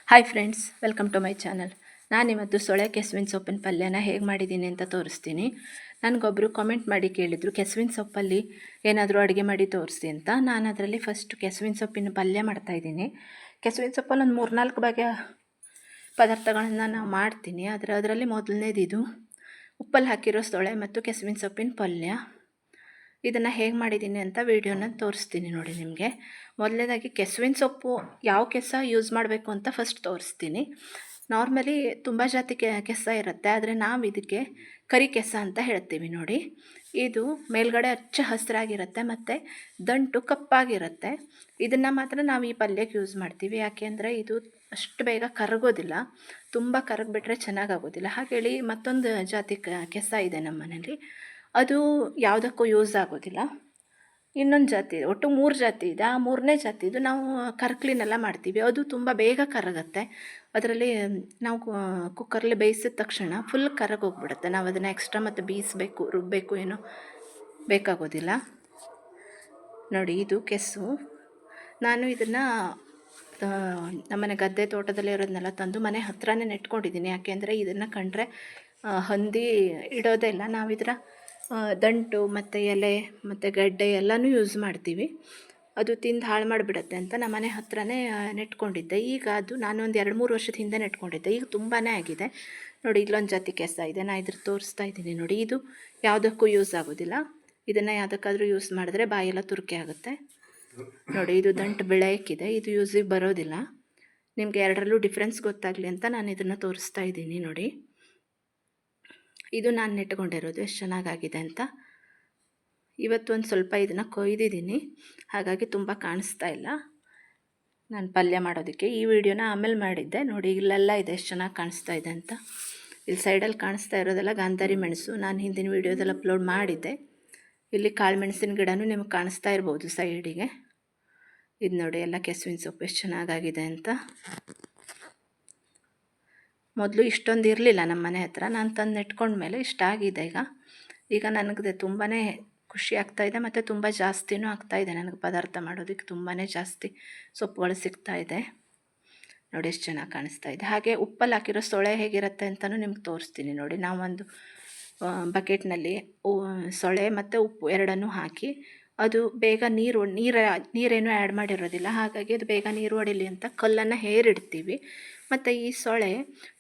Hi friends, welcome to my channel. ನಾನಿವತ್ತು ಸೊಳೆ ಕೆಸುವಿನ ಸೊಪ್ಪಿನ ಪಲ್ಯನ ಹೇಗೆ ಮಾಡಿದ್ದೀನಿ ಅಂತ ತೋರಿಸ್ತೀನಿ. ನನಗೊಬ್ಬರು ಕಾಮೆಂಟ್ ಮಾಡಿ ಕೇಳಿದರು, ಕೆಸುವಿನ ಸೊಪ್ಪಲ್ಲಿ ಏನಾದರೂ ಅಡುಗೆ ಮಾಡಿ ತೋರಿಸಿ ಅಂತ. ನಾನು ಅದರಲ್ಲಿ ಫಸ್ಟ್ ಕೆಸುವಿನ ಸೊಪ್ಪಿನ ಪಲ್ಯ ಮಾಡ್ತಾಯಿದ್ದೀನಿ. ಕೆಸುವಿನ ಸೊಪ್ಪಲ್ಲಿ ಒಂದು 3-4 ಬಗೆಯ ಪದಾರ್ಥಗಳನ್ನು ನಾವು ಮಾಡ್ತೀನಿ. ಅದರಲ್ಲಿ ಮೊದಲನೇದು ಇದು ಉಪ್ಪಲ್ಲಿ ಹಾಕಿರೋ ಸೊಳೆ ಮತ್ತು ಕೆಸುವಿನ ಸೊಪ್ಪಿನ ಪಲ್ಯ. ಇದನ್ನು ಹೇಗೆ ಮಾಡಿದ್ದೀನಿ ಅಂತ ವೀಡಿಯೋನ ತೋರಿಸ್ತೀನಿ ನೋಡಿ ನಿಮಗೆ. ಮೊದಲನೇದಾಗಿ ಕೆಸುವಿನ ಸೊಪ್ಪು ಯಾವ ಕೆಸ ಯೂಸ್ ಮಾಡಬೇಕು ಅಂತ ಫಸ್ಟ್ ತೋರಿಸ್ತೀನಿ. ನಾರ್ಮಲಿ ತುಂಬ ಜಾತಿ ಕೆಸ ಇರುತ್ತೆ, ಆದರೆ ನಾವು ಇದಕ್ಕೆ ಕರಿ ಕೆಸ ಅಂತ ಹೇಳ್ತೀವಿ ನೋಡಿ. ಇದು ಮೇಲ್ಗಡೆ ಹಚ್ಚ ಹಸಿರಾಗಿರುತ್ತೆ ಮತ್ತು ದಂಟು ಕಪ್ಪಾಗಿರುತ್ತೆ. ಇದನ್ನು ಮಾತ್ರ ನಾವು ಈ ಪಲ್ಯಕ್ಕೆ ಯೂಸ್ ಮಾಡ್ತೀವಿ. ಯಾಕೆಂದರೆ ಇದು ಅಷ್ಟು ಬೇಗ ಕರಗೋದಿಲ್ಲ, ತುಂಬ ಕರಗಿಬಿಟ್ರೆ ಚೆನ್ನಾಗಾಗೋದಿಲ್ಲ. ಹಾಗೇಳಿ ಮತ್ತೊಂದು ಜಾತಿ ಕೆಸ ಇದೆ ನಮ್ಮ ಮನೇಲಿ, ಅದು ಯಾವುದಕ್ಕೂ ಯೂಸ್ ಆಗೋದಿಲ್ಲ. ಇನ್ನೊಂದು ಜಾತಿ ಇದೆ, ಒಟ್ಟು 3 ಜಾತಿ ಇದೆ. ಆ 3ನೇ ಜಾತಿದು ನಾವು ಕರ್ಕ್ಲಿನೆಲ್ಲ ಮಾಡ್ತೀವಿ. ಅದು ತುಂಬ ಬೇಗ ಕರಗುತ್ತೆ. ಅದರಲ್ಲಿ ನಾವು ಕುಕ್ಕರಲ್ಲಿ ಬೇಯಿಸಿದ ತಕ್ಷಣ ಫುಲ್ ಕರಗೋಗ್ಬಿಡುತ್ತೆ. ನಾವು ಅದನ್ನು ಎಕ್ಸ್ಟ್ರಾ ಮತ್ತು ಬೇಯಿಸಬೇಕು, ರುಬ್ಬಬೇಕು ಏನೋ ಬೇಕಾಗೋದಿಲ್ಲ ನೋಡಿ. ಇದು ಕೆಸು. ನಾನು ಇದನ್ನು ನಮ್ಮನೆ ಗದ್ದೆ ತೋಟದಲ್ಲಿ ಇರೋದನ್ನೆಲ್ಲ ತಂದು ಮನೆ ಹತ್ರನೇ ನೆಟ್ಕೊಂಡಿದ್ದೀನಿ. ಯಾಕೆಂದರೆ ಇದನ್ನು ಕಂಡ್ರೆ ಹಂದಿ ಇಡೋದೇ ಇಲ್ಲ. ನಾವು ಇದರ ದಂಟು ಮತ್ತು ಎಲೆ ಮತ್ತು ಗಡ್ಡೆ ಎಲ್ಲನೂ ಯೂಸ್ ಮಾಡ್ತೀವಿ. ಅದು ತಿಂದು ಹಾಳು ಮಾಡಿಬಿಡತ್ತೆ ಅಂತ ನಮ್ಮನೆ ಹತ್ರನೇ ನೆಟ್ಕೊಂಡಿದ್ದೆ. ಈಗ ಅದು ನಾನು ಒಂದು 2-3 ವರ್ಷದ ಹಿಂದೆ ನೆಟ್ಕೊಂಡಿದ್ದೆ. ಈಗ ತುಂಬಾ ಆಗಿದೆ ನೋಡಿ. ಇಲ್ಲೊಂದು ಜಾತಿ ಕೆಸ ಇದೆ, ನಾನು ಇದ್ರ ತೋರಿಸ್ತಾ ಇದ್ದೀನಿ ನೋಡಿ. ಇದು ಯಾವುದಕ್ಕೂ ಯೂಸ್ ಆಗೋದಿಲ್ಲ. ಇದನ್ನು ಯಾವುದಕ್ಕಾದರೂ ಯೂಸ್ ಮಾಡಿದ್ರೆ ಬಾಯೆಲ್ಲ ತುರಿಕೆ ಆಗುತ್ತೆ ನೋಡಿ. ಇದು ದಂಟು ಬೆಳೆಯಕ್ಕಿದೆ, ಇದು ಯೂಸಿಗೆ ಬರೋದಿಲ್ಲ. ನಿಮಗೆ ಎರಡರಲ್ಲೂ ಡಿಫ್ರೆನ್ಸ್ ಗೊತ್ತಾಗಲಿ ಅಂತ ನಾನು ಇದನ್ನು ತೋರಿಸ್ತಾ ಇದ್ದೀನಿ ನೋಡಿ. ಇದು ನಾನು ನೆಟ್ಕೊಂಡಿರೋದು ಎಷ್ಟು ಚೆನ್ನಾಗಾಗಿದೆ ಅಂತ. ಇವತ್ತು ಒಂದು ಸ್ವಲ್ಪ ಇದನ್ನು ಕೊಯ್ದಿದ್ದೀನಿ, ಹಾಗಾಗಿ ತುಂಬ ಕಾಣಿಸ್ತಾ ಇಲ್ಲ ನಾನು ಪಲ್ಯ ಮಾಡೋದಕ್ಕೆ. ಈ ವಿಡಿಯೋನ ಆಮೇಲೆ ಮಾಡಿದ್ದೆ ನೋಡಿ. ಇಲ್ಲೆಲ್ಲ ಇದೆ ಎಷ್ಟು ಚೆನ್ನಾಗಿ ಕಾಣಿಸ್ತಾ ಇದೆ ಅಂತ. ಇಲ್ಲಿ ಸೈಡಲ್ಲಿ ಕಾಣಿಸ್ತಾ ಇರೋದೆಲ್ಲ ಗಾಂಧಾರಿ ಮೆಣಸು, ನಾನು ಹಿಂದಿನ ವೀಡಿಯೋದಲ್ಲಿ ಅಪ್ಲೋಡ್ ಮಾಡಿದ್ದೆ. ಇಲ್ಲಿ ಕಾಳು ಮೆಣಸಿನ ಗಿಡನೂ ನಿಮಗೆ ಕಾಣಿಸ್ತಾ ಇರ್ಬೋದು ಸೈಡಿಗೆ. ಇದು ನೋಡಿ, ಎಲ್ಲ ಕೆಸುವಿನ ಸೊಪ್ಪು ಎಷ್ಟು ಚೆನ್ನಾಗಾಗಿದೆ ಅಂತ. ಮೊದಲು ಇಷ್ಟೊಂದು ಇರಲಿಲ್ಲ ನಮ್ಮ ಮನೆ ಹತ್ರ, ನಾನು ತಂದು ನೆಟ್ಕೊಂಡ್ಮೇಲೆ ಇಷ್ಟ ಆಗಿದೆ. ಈಗ ನನಗೆ ತುಂಬಾ ಖುಷಿ ಆಗ್ತಾಯಿದೆ ಮತ್ತು ತುಂಬ ಜಾಸ್ತಿನೂ ಆಗ್ತಾಯಿದೆ. ನನಗೆ ಪದಾರ್ಥ ಮಾಡೋದಕ್ಕೆ ತುಂಬಾ ಜಾಸ್ತಿ ಸೊಪ್ಪುಗಳು ಸಿಗ್ತಾಯಿದೆ ನೋಡಿ. ಎಷ್ಟು ಚೆನ್ನಾಗಿ ಕಾಣಿಸ್ತಾ ಇದೆ. ಹಾಗೆ ಉಪ್ಪಲ್ಲಿ ಹಾಕಿರೋ ಸೊಳೆ ಹೇಗಿರುತ್ತೆ ಅಂತಲೂ ನಿಮ್ಗೆ ತೋರಿಸ್ತೀನಿ ನೋಡಿ. ನಾವೊಂದು ಬಕೆಟ್ನಲ್ಲಿ ಸೊಳೆ ಮತ್ತು ಉಪ್ಪು ಎರಡನ್ನೂ ಹಾಕಿ, ಅದು ಬೇಗ ನೀರೇನು ಆ್ಯಡ್ ಮಾಡಿರೋದಿಲ್ಲ, ಹಾಗಾಗಿ ಅದು ಬೇಗ ನೀರು ಹೊಡಿಲಿ ಅಂತ ಕಲ್ಲನ್ನು ಹೇರಿಡ್ತೀವಿ. ಮತ್ತು ಈ ಸೊಳೆ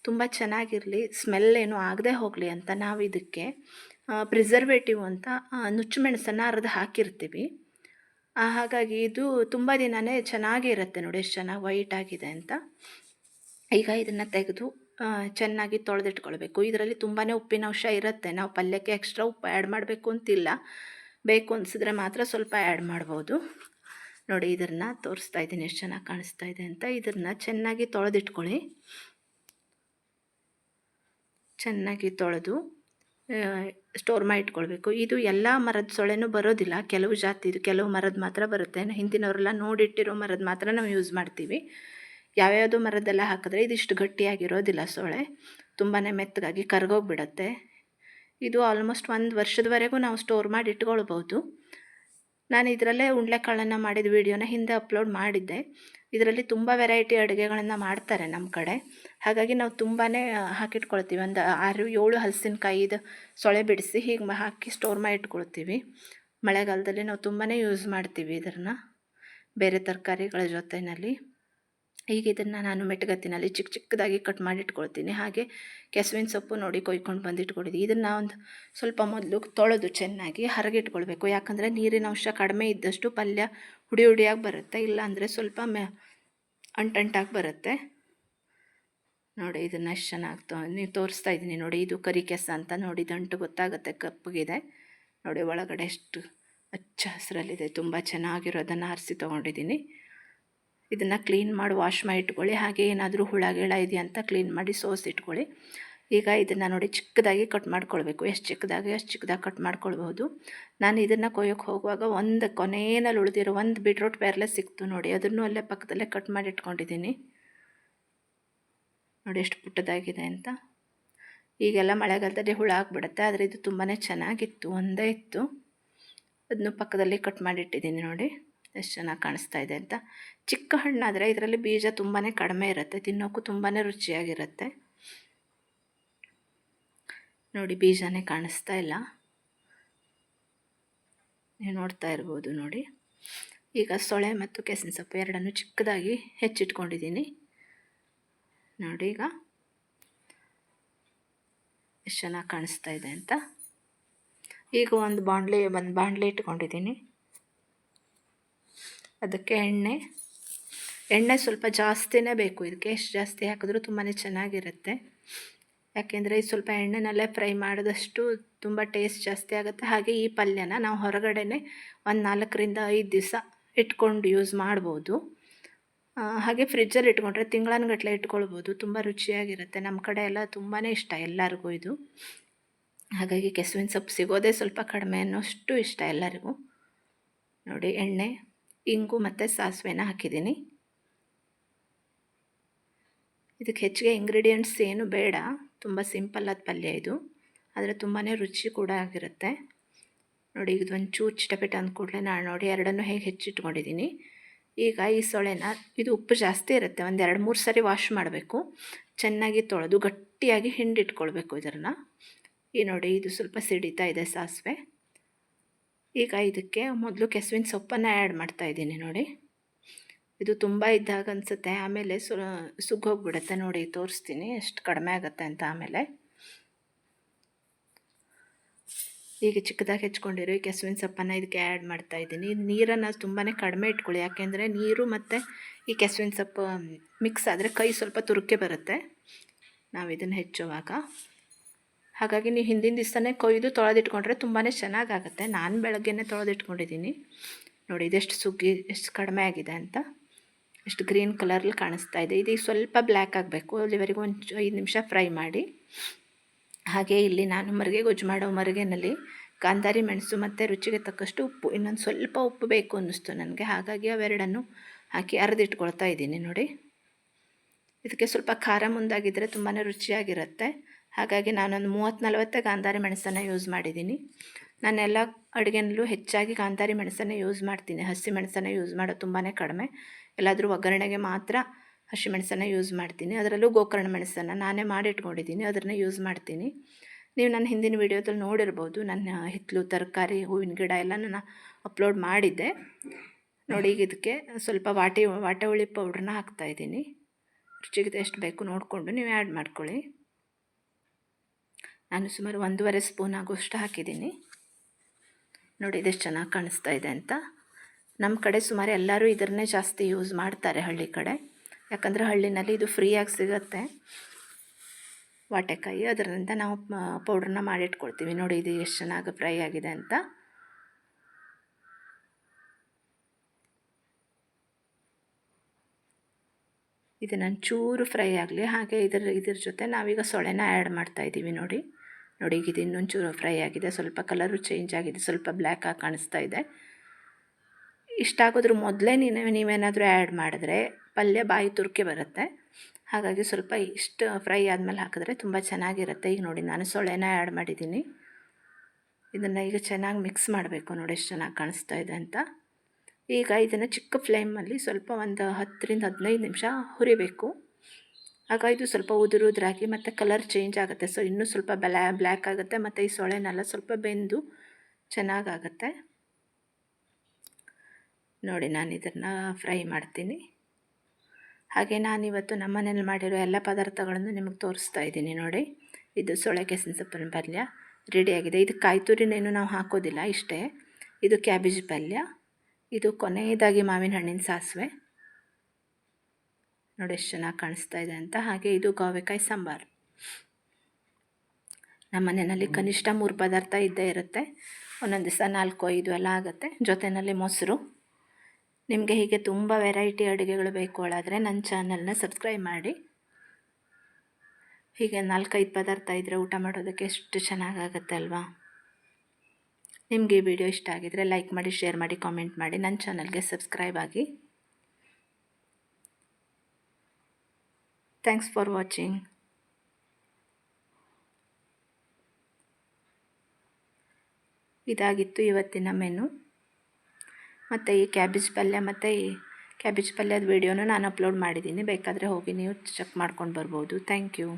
ತುಂಬ ಚೆನ್ನಾಗಿರಲಿ, ಸ್ಮೆಲ್ ಏನು ಆಗದೆ ಹೋಗಲಿ ಅಂತ ನಾವು ಇದಕ್ಕೆ ಪ್ರಿಸರ್ವೇಟಿವ್ ಅಂತ ನುಚ್ಚು ಮೆಣಸನ್ನು ಅರ್ದು ಹಾಕಿರ್ತೀವಿ. ಹಾಗಾಗಿ ಇದು ತುಂಬ ದಿನವೇ ಚೆನ್ನಾಗೇ ಇರುತ್ತೆ ನೋಡಿ. ಎಷ್ಟು ಚೆನ್ನಾಗಿ ವೈಟ್ ಆಗಿದೆ ಅಂತ. ಈಗ ಇದನ್ನು ತೆಗೆದು ಚೆನ್ನಾಗಿ ತೊಳೆದಿಟ್ಕೊಳ್ಬೇಕು. ಇದರಲ್ಲಿ ತುಂಬಾ ಉಪ್ಪಿನಂಶ ಇರುತ್ತೆ. ನಾವು ಪಲ್ಯಕ್ಕೆ ಎಕ್ಸ್ಟ್ರಾ ಉಪ್ಪು ಆ್ಯಡ್ ಮಾಡಬೇಕು ಅಂತಿಲ್ಲ, ಬೇಕು ಅನಿಸಿದ್ರೆ ಮಾತ್ರ ಸ್ವಲ್ಪ ಆ್ಯಡ್ ಮಾಡ್ಬೋದು ನೋಡಿ. ಇದನ್ನು ತೋರಿಸ್ತಾ ಇದ್ದೀನಿ ಎಷ್ಟು ಚೆನ್ನಾಗಿ ಕಾಣಿಸ್ತಾ ಇದೆ ಅಂತ. ಇದನ್ನು ಚೆನ್ನಾಗಿ ತೊಳೆದಿಟ್ಕೊಳ್ಳಿ. ಚೆನ್ನಾಗಿ ತೊಳೆದು ಸ್ಟೋರ್ ಮಾಡಿ ಇಟ್ಕೊಳ್ಬೇಕು. ಇದು ಎಲ್ಲ ಮರದ ಸೊಳೆನೂ ಬರೋದಿಲ್ಲ, ಕೆಲವು ಜಾತಿದು ಕೆಲವು ಮರದ ಮಾತ್ರ ಬರುತ್ತೆ. ಹಿಂದಿನವರೆಲ್ಲ ನೋಡಿಟ್ಟಿರೋ ಮರದ ಮಾತ್ರ ನಾವು ಯೂಸ್ ಮಾಡ್ತೀವಿ. ಯಾವ್ಯಾವುದೋ ಮರದ್ದೆಲ್ಲ ಹಾಕಿದ್ರೆ ಇದಿಷ್ಟು ಗಟ್ಟಿಯಾಗಿರೋದಿಲ್ಲ ಸೊಳೆ, ತುಂಬಾ ಮೆತ್ತಗಾಗಿ ಕರಗೋಗ್ಬಿಡತ್ತೆ. ಇದು ಆಲ್ಮೋಸ್ಟ್ 1 ವರ್ಷದವರೆಗೂ ನಾವು ಸ್ಟೋರ್ ಮಾಡಿ ಇಟ್ಕೊಳ್ಬೋದು. ನಾನು ಇದರಲ್ಲೇ ಉಂಡ್ಲೆಕಾಳನ್ನು ಮಾಡಿದ ವೀಡಿಯೋನ ಹಿಂದೆ ಅಪ್ಲೋಡ್ ಮಾಡಿದ್ದೆ. ಇದರಲ್ಲಿ ತುಂಬ ವೆರೈಟಿ ಅಡುಗೆಗಳನ್ನು ಮಾಡ್ತಾರೆ ನಮ್ಮ ಕಡೆ, ಹಾಗಾಗಿ ನಾವು ತುಂಬಾ ಹಾಕಿಟ್ಕೊಳ್ತೀವಿ. ಒಂದು 6-7 ಹಲಸಿನಕಾಯಿದು ಸೊಳೆ ಬಿಡಿಸಿ ಹೀಗೆ ಹಾಕಿ ಸ್ಟೋರ್ ಮಾಡಿ ಇಟ್ಕೊಳ್ತೀವಿ. ಮಳೆಗಾಲದಲ್ಲಿ ನಾವು ತುಂಬಾ ಯೂಸ್ ಮಾಡ್ತೀವಿ ಇದನ್ನು ಬೇರೆ ತರಕಾರಿಗಳ ಜೊತೆಯಲ್ಲಿ. ಈಗ ಇದನ್ನು ನಾನು ಮೆಟ್ಟಗತ್ತಿನಲ್ಲಿ ಚಿಕ್ಕ ಚಿಕ್ಕದಾಗಿ ಕಟ್ ಮಾಡಿ ಇಟ್ಕೊಳ್ತೀನಿ. ಹಾಗೆ ಕೆಸುವಿನ ಸೊಪ್ಪು ನೋಡಿ ಕೊಯ್ಕೊಂಡು ಬಂದು ಇಟ್ಕೊಂಡಿದ್ದೀನಿ. ಇದನ್ನು ಒಂದು ಸ್ವಲ್ಪ ಮೊದಲು ತೊಳೆದು ಚೆನ್ನಾಗಿ ಹರಗಿಟ್ಕೊಳ್ಬೇಕು. ಯಾಕಂದರೆ ನೀರಿನ ಅಂಶ ಕಡಿಮೆ ಇದ್ದಷ್ಟು ಪಲ್ಯ ಹುಡಿ ಹುಡಿಯಾಗಿ ಬರುತ್ತೆ, ಇಲ್ಲಾಂದರೆ ಸ್ವಲ್ಪ ಅಂಟಂಟಾಗಿ ಬರುತ್ತೆ ನೋಡಿ. ಇದನ್ನು ಎಷ್ಟು ಚೆನ್ನಾಗಿ ನೀವು ತೋರಿಸ್ತಾ ಇದ್ದೀನಿ ನೋಡಿ. ಇದು ಕರಿ ಕೆಸ ಅಂತ ನೋಡಿ, ದಂಟು ಗೊತ್ತಾಗುತ್ತೆ ಕಪ್ಪಗಿದೆ ನೋಡಿ. ಒಳಗಡೆ ಎಷ್ಟು ಹಚ್ಚ ಹಸಿರಲ್ಲಿದೆ, ತುಂಬ ಚೆನ್ನಾಗಿರೋದನ್ನು ಆರಿಸಿ ತೊಗೊಂಡಿದ್ದೀನಿ. ಇದನ್ನು ಕ್ಲೀನ್ ಮಾಡಿ ವಾಶ್ ಮಾಡಿ ಇಟ್ಕೊಳ್ಳಿ. ಹಾಗೆ ಏನಾದರೂ ಹುಳ ಗಿಳ ಇದೆಯಾ ಅಂತ ಕ್ಲೀನ್ ಮಾಡಿ ಸೋಸಿಟ್ಕೊಳ್ಳಿ. ಈಗ ಇದನ್ನು ನೋಡಿ ಚಿಕ್ಕದಾಗಿ ಕಟ್ ಮಾಡ್ಕೊಳ್ಬೇಕು. ಎಷ್ಟು ಚಿಕ್ಕದಾಗಿ ಅಷ್ಟು ಚಿಕ್ಕದಾಗಿ ಕಟ್ ಮಾಡ್ಕೊಳ್ಬೋದು. ನಾನು ಇದನ್ನು ಕೊಯ್ಯೋಕ್ಕೆ ಹೋಗುವಾಗ ಒಂದು ಕೊನೆಯಲ್ಲಿ ಉಳಿದಿರೋ ಒಂದು ಬೀಟ್ರೋಟ್ ಪೇರ್ಲೆ ಸಿಕ್ತು ನೋಡಿ, ಅದನ್ನು ಅಲ್ಲೇ ಪಕ್ಕದಲ್ಲೇ ಕಟ್ ಮಾಡಿ ಇಟ್ಕೊಂಡಿದ್ದೀನಿ ನೋಡಿ ಎಷ್ಟು ಪುಟ್ಟದಾಗಿದೆ ಅಂತ. ಈಗೆಲ್ಲ ಮಳೆಗಾಲದಲ್ಲಿ ಹುಳ ಆಗಿಬಿಡುತ್ತೆ, ಆದರೆ ಇದು ತುಂಬಾ ಚೆನ್ನಾಗಿತ್ತು, ಒಂದೇ ಇತ್ತು, ಅದನ್ನು ಪಕ್ಕದಲ್ಲಿ ಕಟ್ ಮಾಡಿಟ್ಟಿದ್ದೀನಿ ನೋಡಿ. ಎಷ್ಟು ಚೆನ್ನಾಗಿ ಕಾಣಿಸ್ತಾ ಇದೆ ಅಂತ. ಚಿಕ್ಕ ಹಣ್ಣಾದರೆ ಇದರಲ್ಲಿ ಬೀಜ ತುಂಬಾ ಕಡಿಮೆ ಇರುತ್ತೆ, ತಿನ್ನೋಕ್ಕೂ ತುಂಬಾ ರುಚಿಯಾಗಿರುತ್ತೆ. ನೋಡಿ ಬೀಜನೇ ಕಾಣಿಸ್ತಾ ಇಲ್ಲ, ನೀವು ನೋಡ್ತಾ ಇರ್ಬೋದು ನೋಡಿ. ಈಗ ಸೊಳೆ ಮತ್ತು ಕೆಸಿನ ಸೊಪ್ಪು ಎರಡನ್ನು ಚಿಕ್ಕದಾಗಿ ಹೆಚ್ಚಿಟ್ಕೊಂಡಿದ್ದೀನಿ ನೋಡಿ. ಈಗ ಎಷ್ಟು ಚೆನ್ನಾಗಿ ಕಾಣಿಸ್ತಾ ಇದೆ ಅಂತ. ಈಗ ಒಂದು ಬಾಣಲೆ ಇಟ್ಕೊಂಡಿದ್ದೀನಿ. ಅದಕ್ಕೆ ಎಣ್ಣೆ ಸ್ವಲ್ಪ ಜಾಸ್ತಿನೇ ಬೇಕು ಇದಕ್ಕೆ. ಎಷ್ಟು ಜಾಸ್ತಿ ಹಾಕಿದ್ರೂ ತುಂಬಾ ಚೆನ್ನಾಗಿರುತ್ತೆ. ಯಾಕೆಂದರೆ ಇದು ಸ್ವಲ್ಪ ಎಣ್ಣೆನಲ್ಲೇ ಫ್ರೈ ಮಾಡಿದಷ್ಟು ತುಂಬ ಟೇಸ್ಟ್ ಜಾಸ್ತಿ ಆಗುತ್ತೆ. ಹಾಗೆ ಈ ಪಲ್ಯನ ನಾವು ಹೊರಗಡೆನೇ ಒಂದು 4ರಿಂದ 5 ದಿವಸ ಇಟ್ಕೊಂಡು ಯೂಸ್ ಮಾಡ್ಬೋದು. ಹಾಗೆ ಫ್ರಿಜ್ಜಲ್ಲಿ ಇಟ್ಕೊಂಡ್ರೆ ತಿಂಗಳಾನುಗಟ್ಟಲೆ ಇಟ್ಕೊಳ್ಬೋದು. ತುಂಬ ರುಚಿಯಾಗಿರುತ್ತೆ. ನಮ್ಮ ಕಡೆ ಎಲ್ಲ ತುಂಬಾ ಇಷ್ಟ ಎಲ್ಲರಿಗೂ ಇದು. ಹಾಗಾಗಿ ಕೆಸುವಿನ ಸೊಪ್ಪು ಸಿಗೋದೇ ಸ್ವಲ್ಪ ಕಡಿಮೆ ಅನ್ನೋಷ್ಟು ಇಷ್ಟ ಎಲ್ಲರಿಗೂ. ನೋಡಿ ಎಣ್ಣೆ, ಇಂಗು ಮತ್ತು ಸಾಸಿವೆನ ಹಾಕಿದ್ದೀನಿ. ಇದಕ್ಕೆ ಹೆಚ್ಚಿಗೆ ಇಂಗ್ರೀಡಿಯೆಂಟ್ಸ್ ಏನು ಬೇಡ, ತುಂಬ ಸಿಂಪಲ್ಲಾದ ಪಲ್ಯ ಇದು, ಆದರೆ ತುಂಬಾ ರುಚಿ ಕೂಡ ಆಗಿರುತ್ತೆ. ನೋಡಿ ಈಗ ಒಂಚೂರು ಚಿಟಪಟ ಅಂದ ಕೂಡಲೇ ನಾನು ನೋಡಿ ಎರಡನ್ನೂ ಹೇಗೆ ಹೆಚ್ಚಿಟ್ಕೊಂಡಿದ್ದೀನಿ. ಈಗ ಈ ಸೊಳೆನ, ಇದು ಉಪ್ಪು ಜಾಸ್ತಿ ಇರುತ್ತೆ, ಒಂದು 2-3 ಸರಿ ವಾಶ್ ಮಾಡಬೇಕು. ಚೆನ್ನಾಗಿ ತೊಳೆದು ಗಟ್ಟಿಯಾಗಿ ಹಿಂಡಿಟ್ಕೊಳ್ಬೇಕು ಇದನ್ನು. ಈ ನೋಡಿ ಇದು ಸ್ವಲ್ಪ ಸಿಡಿತಾ ಇದೆ ಸಾಸಿವೆ. ಈಗ ಇದಕ್ಕೆ ಮೊದಲು ಕೆಸುವಿನ ಸೊಪ್ಪನ್ನು ಆ್ಯಡ್ ಮಾಡ್ತಾಯಿದ್ದೀನಿ ನೋಡಿ. ಇದು ತುಂಬ ಇದ್ದಾಗ ಅನಿಸುತ್ತೆ, ಆಮೇಲೆ ಸುಗ್ಗೋಗ್ಬಿಡುತ್ತೆ. ನೋಡಿ ತೋರಿಸ್ತೀನಿ ಎಷ್ಟು ಕಡಿಮೆ ಆಗುತ್ತೆ ಅಂತ ಆಮೇಲೆ. ಈಗ ಚಿಕ್ಕದಾಗಿ ಹೆಚ್ಕೊಂಡಿರೋ ಈ ಕೆಸುವಿನ ಸೊಪ್ಪನ್ನು ಇದಕ್ಕೆ ಆ್ಯಡ್ ಮಾಡ್ತಾಯಿದ್ದೀನಿ. ನೀರನ್ನು ತುಂಬಾ ಕಡಿಮೆ ಇಟ್ಕೊಳ್ಳಿ, ಯಾಕೆಂದರೆ ನೀರು ಮತ್ತು ಈ ಕೆಸುವಿನ ಸೊಪ್ಪು ಮಿಕ್ಸ್ ಆದರೆ ಕೈ ಸ್ವಲ್ಪ ತುರುಕೆ ಬರುತ್ತೆ ನಾವು ಇದನ್ನು ಹೆಚ್ಚುವಾಗ. ಹಾಗಾಗಿ ನೀವು ಹಿಂದಿನ ದಿವಸನೇ ಕೊಯ್ದು ತೊಳೆದಿಟ್ಕೊಂಡ್ರೆ ತುಂಬಾ ಚೆನ್ನಾಗಾಗುತ್ತೆ. ನಾನು ಬೆಳಗ್ಗೆನೇ ತೊಳೆದಿಟ್ಕೊಂಡಿದ್ದೀನಿ ನೋಡಿ. ಇದೆಷ್ಟು ಎಷ್ಟು ಕಡಿಮೆ ಆಗಿದೆ ಅಂತ, ಎಷ್ಟು ಗ್ರೀನ್ ಕಲರಲ್ಲಿ ಕಾಣಿಸ್ತಾ ಇದೆ. ಇದು ಸ್ವಲ್ಪ ಬ್ಲ್ಯಾಕ್ ಆಗಬೇಕು, ಅಲ್ಲಿವರೆಗೂ ಒಂದು 5 ನಿಮಿಷ ಫ್ರೈ ಮಾಡಿ. ಹಾಗೆ ಇಲ್ಲಿ ನಾನು ಮರಿಗೆ ಗೊಜ್ಜು ಮಾಡೋ ಮರಿಗೆನಲ್ಲಿ ಕಾಂತಾರಿ ಮೆಣಸು ಮತ್ತು ರುಚಿಗೆ ತಕ್ಕಷ್ಟು ಉಪ್ಪು, ಇನ್ನೊಂದು ಸ್ವಲ್ಪ ಉಪ್ಪು ಬೇಕು ಅನ್ನಿಸ್ತು ನನಗೆ, ಹಾಗಾಗಿ ಅವೆರಡನ್ನು ಹಾಕಿ ಅರೆದಿಟ್ಕೊಳ್ತಾ ಇದ್ದೀನಿ ನೋಡಿ. ಇದಕ್ಕೆ ಸ್ವಲ್ಪ ಖಾರ ಮುಂದಾಗಿದ್ದರೆ ತುಂಬಾ ರುಚಿಯಾಗಿರುತ್ತೆ. ಹಾಗಾಗಿ ನಾನೊಂದು 30-40 ಗಾಂಧಾರಿ ಮೆಣಸನ್ನು ಯೂಸ್ ಮಾಡಿದ್ದೀನಿ. ನಾನೆಲ್ಲ ಅಡುಗೆನಲ್ಲೂ ಹೆಚ್ಚಾಗಿ ಗಾಂಧಾರಿ ಮೆಣಸನ್ನು ಯೂಸ್ ಮಾಡ್ತೀನಿ, ಹಸಿ ಮೆಣಸನ್ನು ಯೂಸ್ ಮಾಡೋದು ತುಂಬಾ ಕಡಿಮೆ. ಎಲ್ಲಾದರೂ ಒಗ್ಗರಣೆಗೆ ಮಾತ್ರ ಹಸಿಮೆಣಸನ್ನು ಯೂಸ್ ಮಾಡ್ತೀನಿ. ಅದರಲ್ಲೂ ಗೋಕರ್ಣ ಮೆಣಸನ್ನು ನಾನೇ ಮಾಡಿಟ್ಕೊಂಡಿದ್ದೀನಿ, ಅದನ್ನು ಯೂಸ್ ಮಾಡ್ತೀನಿ. ನೀವು ನನ್ನ ಹಿಂದಿನ ವೀಡಿಯೋದಲ್ಲಿ ನೋಡಿರ್ಬೋದು, ನನ್ನ ಹಿತ್ತಲು ತರಕಾರಿ ಹೂವಿನ ಗಿಡ ಎಲ್ಲ ನಾನು ಅಪ್ಲೋಡ್ ಮಾಡಿದ್ದೆ ನೋಡಿ. ಈಗ ಇದಕ್ಕೆ ಸ್ವಲ್ಪ ವಾಟೆ ಹುಳಿ ಪೌಡ್ರನ್ನ ಹಾಕ್ತಾಯಿದ್ದೀನಿ. ರುಚಿಗೆ ಎಷ್ಟು ಬೇಕು ನೋಡಿಕೊಂಡು ನೀವು ಆ್ಯಡ್ ಮಾಡ್ಕೊಳ್ಳಿ. ನಾನು ಸುಮಾರು 1.5 ಸ್ಪೂನ್ ಆಗೋಷ್ಟು ಹಾಕಿದ್ದೀನಿ ನೋಡಿ. ಇದೆಷ್ಟು ಚೆನ್ನಾಗಿ ಕಾಣಿಸ್ತಾ ಇದೆ ಅಂತ. ನಮ್ಮ ಕಡೆ ಸುಮಾರು ಎಲ್ಲರೂ ಇದನ್ನೇ ಜಾಸ್ತಿ ಯೂಸ್ ಮಾಡ್ತಾರೆ ಹಳ್ಳಿ ಕಡೆ, ಯಾಕಂದರೆ ಹಳ್ಳಿನಲ್ಲಿ ಇದು ಫ್ರೀಯಾಗಿ ಸಿಗುತ್ತೆ ವಾಟೆಕಾಯಿ. ಅದರಿಂದ ನಾವು ಪೌಡ್ರನ್ನ ಮಾಡಿಟ್ಕೊಳ್ತೀವಿ ನೋಡಿ. ಇದು ಎಷ್ಟು ಚೆನ್ನಾಗಿ ಫ್ರೈ ಆಗಿದೆ ಅಂತ. ಇದು ಚೂರು ಫ್ರೈ ಆಗಲಿ. ಹಾಗೆ ಇದ್ರ ಜೊತೆ ನಾವೀಗ ಸೊಳೆನ ಆ್ಯಡ್ ಮಾಡ್ತಾಯಿದ್ದೀವಿ ನೋಡಿ. ಈಗ ಇದು ಇನ್ನೊಂಚೂರು ಫ್ರೈ ಆಗಿದೆ, ಸ್ವಲ್ಪ ಕಲರು ಚೇಂಜ್ ಆಗಿದೆ, ಸ್ವಲ್ಪ ಬ್ಲ್ಯಾಕ್ ಆಗಿ ಕಾಣಿಸ್ತಾ ಇದೆ. ಇಷ್ಟಾಗೋದ್ರ ಮೊದಲೇ ನೀವೇನಾದರೂ ಆ್ಯಡ್ ಮಾಡಿದ್ರೆ ಪಲ್ಯ ಬಾಯಿ ತುರ್ಕೆ ಬರುತ್ತೆ. ಹಾಗಾಗಿ ಸ್ವಲ್ಪ ಇಷ್ಟು ಫ್ರೈ ಆದಮೇಲೆ ಹಾಕಿದ್ರೆ ತುಂಬ ಚೆನ್ನಾಗಿರುತ್ತೆ. ಈಗ ನೋಡಿ ನಾನು ಸೊಳೆನ ಆ್ಯಡ್ ಮಾಡಿದ್ದೀನಿ. ಇದನ್ನು ಈಗ ಚೆನ್ನಾಗಿ ಮಿಕ್ಸ್ ಮಾಡಬೇಕು ನೋಡಿ, ಎಷ್ಟು ಚೆನ್ನಾಗಿ ಕಾಣಿಸ್ತಾ ಇದೆ ಅಂತ. ಈಗ ಇದನ್ನು ಚಿಕ್ಕ ಫ್ಲೇಮಲ್ಲಿ ಸ್ವಲ್ಪ ಒಂದು 10-15 ನಿಮಿಷ ಹುರಿಬೇಕು. ಆಗ ಇದು ಸ್ವಲ್ಪ ಉದುರಾಗಿ ಮತ್ತು ಕಲರ್ ಚೇಂಜ್ ಆಗುತ್ತೆ. ಸೊ ಇನ್ನೂ ಸ್ವಲ್ಪ ಬ್ಲ್ಯಾಕ್ ಆಗುತ್ತೆ ಮತ್ತು ಈ ಸೊಳೆನೆಲ್ಲ ಸ್ವಲ್ಪ ಬೆಂದು ಚೆನ್ನಾಗಾಗುತ್ತೆ ನೋಡಿ. ನಾನು ಇದನ್ನು ಫ್ರೈ ಮಾಡ್ತೀನಿ. ಹಾಗೆ ನಾನಿವತ್ತು ನಮ್ಮ ಮನೇಲಿ ಮಾಡಿರೋ ಎಲ್ಲ ಪದಾರ್ಥಗಳನ್ನು ನಿಮಗೆ ತೋರಿಸ್ತಾ ಇದ್ದೀನಿ ನೋಡಿ. ಇದು ಸೊಳೆ ಕೆಸಿನ ಸೊಪ್ಪಿನ ಪಲ್ಯ ರೆಡಿಯಾಗಿದೆ. ಇದು ಕಾಯಿ ತುರಿನೇನು ನಾವು ಹಾಕೋದಿಲ್ಲ, ಇಷ್ಟೇ. ಇದು ಕ್ಯಾಬೇಜ್ ಪಲ್ಯ, ಇದು ಕೊನೆಯದಾಗಿ ಮಾವಿನ ಹಣ್ಣಿನ ಸಾಸಿವೆ ನೋಡಿ ಎಷ್ಟು ಚೆನ್ನಾಗಿ ಕಾಣಿಸ್ತಾ ಇದೆ ಅಂತ. ಹಾಗೆ ಇದು ಗೋವೆಕಾಯಿ ಸಾಂಬಾರು. ನಮ್ಮ ಮನೆಯಲ್ಲಿ ಕನಿಷ್ಠ 3 ಪದಾರ್ಥ ಇದ್ದೇ ಇರುತ್ತೆ. ಒಂದೊಂದು ದಿವಸ 4-5 ಎಲ್ಲ ಆಗುತ್ತೆ. ಜೊತೆಯಲ್ಲಿ ಮೊಸರು. ನಿಮಗೆ ಹೀಗೆ ತುಂಬ ವೆರೈಟಿ ಅಡುಗೆಗಳು ಬೇಕು ಹೇಳಾದರೆ ನನ್ನ ಚಾನಲ್ನ ಸಬ್ಸ್ಕ್ರೈಬ್ ಮಾಡಿ. ಹೀಗೆ 4-5 ಪದಾರ್ಥ ಇದ್ದರೆ ಊಟ ಮಾಡೋದಕ್ಕೆ ಎಷ್ಟು ಚೆನ್ನಾಗಾಗುತ್ತೆ ಅಲ್ವಾ. ನಿಮಗೆ ಈ ವಿಡಿಯೋ ಇಷ್ಟ ಆಗಿದರೆ ಲೈಕ್ ಮಾಡಿ, ಶೇರ್ ಮಾಡಿ, ಕಾಮೆಂಟ್ ಮಾಡಿ, ನನ್ನ ಚಾನಲ್ಗೆ ಸಬ್ಸ್ಕ್ರೈಬ್ ಆಗಿ. Thanks for watching. ಇದಾಗಿತ್ತು ಇವತ್ತಿನ ಮೆನು. ಮತ್ತು ಈ ಕ್ಯಾಬೇಜ್ ಪಲ್ಯ ಮತ್ತು ಈ ಕ್ಯಾಬೇಜ್ ಪಲ್ಯದ ವೀಡಿಯೋನ ನಾನು ಅಪ್ಲೋಡ್ ಮಾಡಿದ್ದೀನಿ, ಬೇಕಾದರೆ ಹೋಗಿ ನೀವು ಚೆಕ್ ಮಾಡ್ಕೊಂಡು ಬರ್ಬೋದು. Thank you.